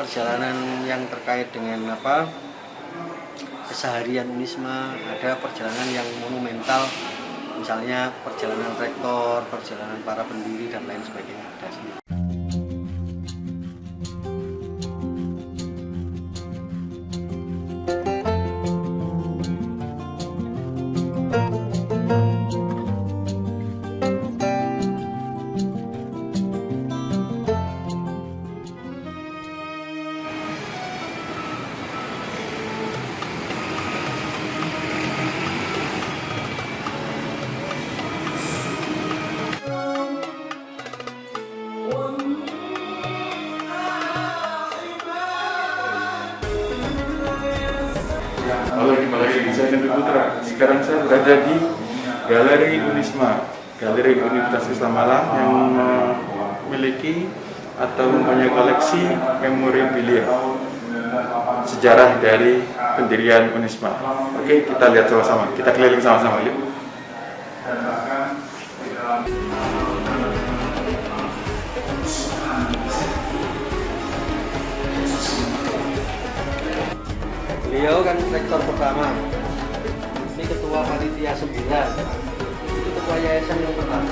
perjalanan yang terkait dengan keseharian Unisma, ada perjalanan yang monumental, misalnya perjalanan rektor, perjalanan para pendiri dan lain sebagainya. Halo, kembali lagi saya Henry Putra. Sekarang saya berada di Galeri Unisma, Galeri Universitas Islam Malang yang memiliki atau mempunyai koleksi memorabilia sejarah dari pendirian Unisma. Oke, kita lihat sama-sama, kita keliling sama-sama yuk. Beliau kan rektor pertama, ini ketua panitia 9, itu ketua yayasan yang pertama.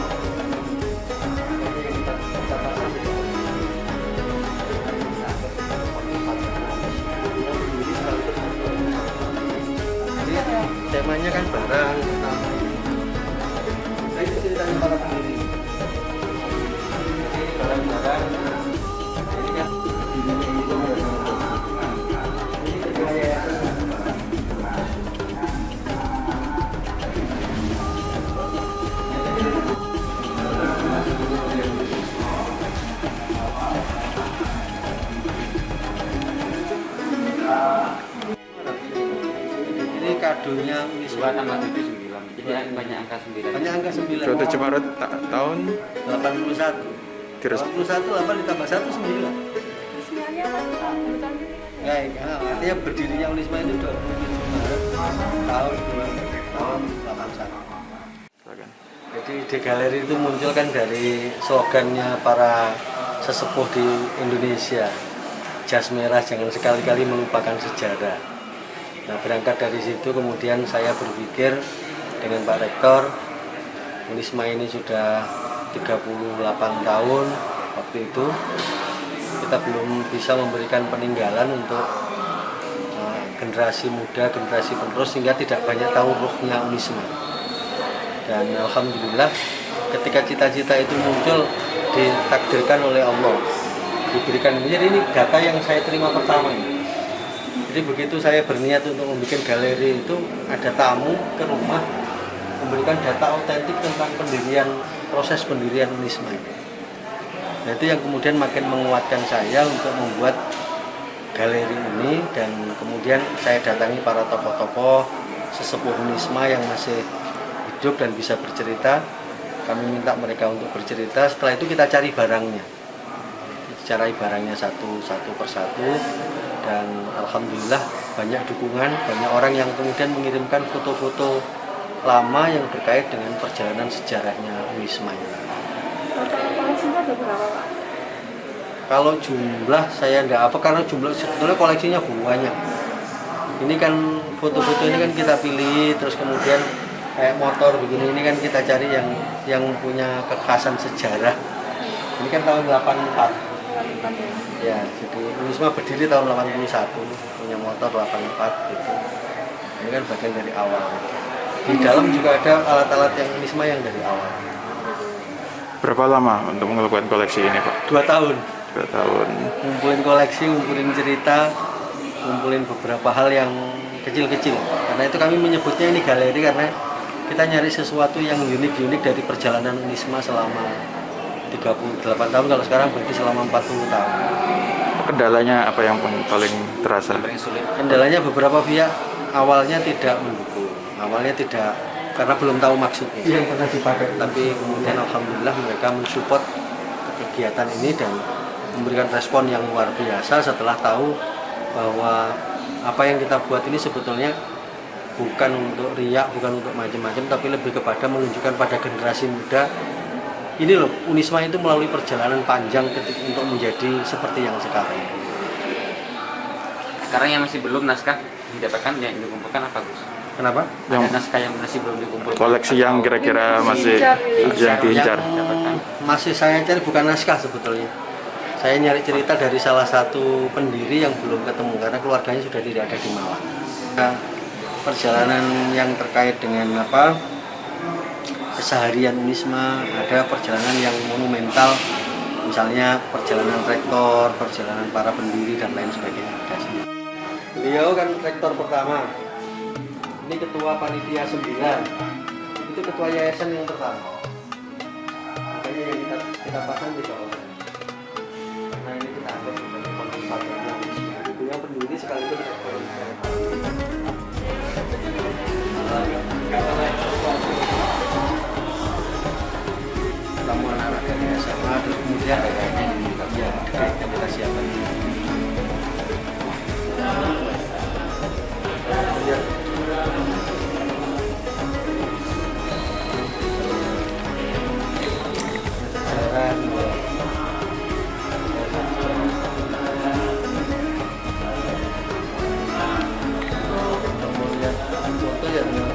Jadi temanya kan barang pertama ini. Nah itu ceritanya para pendiri. Ini barang-barang. Ini kan ini ketua yayasan. Ini kadonya Unisma tambah 9. Jadi banyak angka 9. Banyak angka 9. 27 Maret tahun 81. Terus 81 8 ditambah 1 9. Ya, artinya berdirinya Unisma itu 27 Maret tahun 81. Jadi ide galeri itu muncul kan dari slogannya para sesepuh di Indonesia. Jas merah jangan sekali-kali melupakan sejarah. Nah, berangkat dari situ kemudian saya berpikir dengan Pak Rektor, Unisma ini sudah 38 tahun waktu itu, kita belum bisa memberikan peninggalan untuk generasi muda, generasi penerus, sehingga tidak banyak tahu ruhnya Unisma. Dan alhamdulillah ketika cita-cita itu muncul, ditakdirkan oleh Allah, diberikan. Jadi ini data yang saya terima pertama ini. Jadi begitu saya berniat untuk membuat galeri itu, ada tamu ke rumah memberikan data otentik tentang pendirian, proses pendirian Unisma. Nah, itu yang kemudian makin menguatkan saya untuk membuat galeri ini, dan kemudian saya datangi para tokoh-tokoh sesepuh Unisma yang masih hidup dan bisa bercerita. Kami minta mereka untuk bercerita, setelah itu kita cari barangnya. Cari barangnya satu persatu, dan alhamdulillah banyak dukungan, banyak orang yang kemudian mengirimkan foto-foto lama yang terkait dengan perjalanan sejarahnya Unisma ini. Total koleksinya ada berapa, Pak? Kalau jumlah saya nggak apa, karena jumlah sebetulnya koleksinya banyak. Ini kan foto-foto ini kan kita pilih, terus kemudian kayak motor begini, ini kan kita cari yang punya kekhasan sejarah. Ini kan tahun 84. Ya, jadi Unisma berdiri tahun 81, punya motor 84 gitu. Ini kan bagian dari awal. Di dalam juga ada alat-alat yang Unisma yang dari awal. berapa lama untuk melakukan koleksi ini, Pak? 2 tahun. 2 tahun. Ngumpulin koleksi, ngumpulin cerita, ngumpulin beberapa hal yang kecil-kecil. Karena itu kami menyebutnya ini galeri, karena kita nyari sesuatu yang unik-unik dari perjalanan Unisma selama 38 tahun, kalau sekarang berarti selama 40 tahun. Kendalanya apa yang paling terasa? Kendalanya beberapa pihak awalnya tidak mendukung, awalnya tidak, karena belum tahu maksudnya yang pernah dipakai. Tapi kemudian alhamdulillah mereka mensupport kegiatan ini dan memberikan respon yang luar biasa setelah tahu bahwa apa yang kita buat ini sebetulnya bukan untuk riak, bukan untuk macam-macam, tapi lebih kepada menunjukkan pada generasi muda, ini loh, Unisma itu melalui perjalanan panjang untuk menjadi seperti yang sekarang. Sekarang yang masih belum naskah didapatkan yang dikumpulkan apa Gus? Kenapa? Ada naskah yang masih belum dikumpulkan. Koleksi yang kira-kira masih yang diincar. Dapatkan. Masih saya cari bukan naskah sebetulnya. Saya nyari cerita dari salah satu pendiri yang belum ketemu karena keluarganya sudah tidak ada di Malang. Nah, perjalanan yang terkait dengan keseharian Unisma, ada perjalanan yang monumental, misalnya perjalanan rektor, perjalanan para pendiri dan lain sebagainya. Beliau kan rektor pertama, ini ketua panitia 9, itu ketua yayasan yang pertama. Makanya yang kita pasang di bawah. Karena ini kita anggap sebagai konservatornya Unisma. Itu yang pendiri sekaligus rektor. Tamu anak-anak dari SMA, terus kemudian kita siapkan. Kemudian foto ya.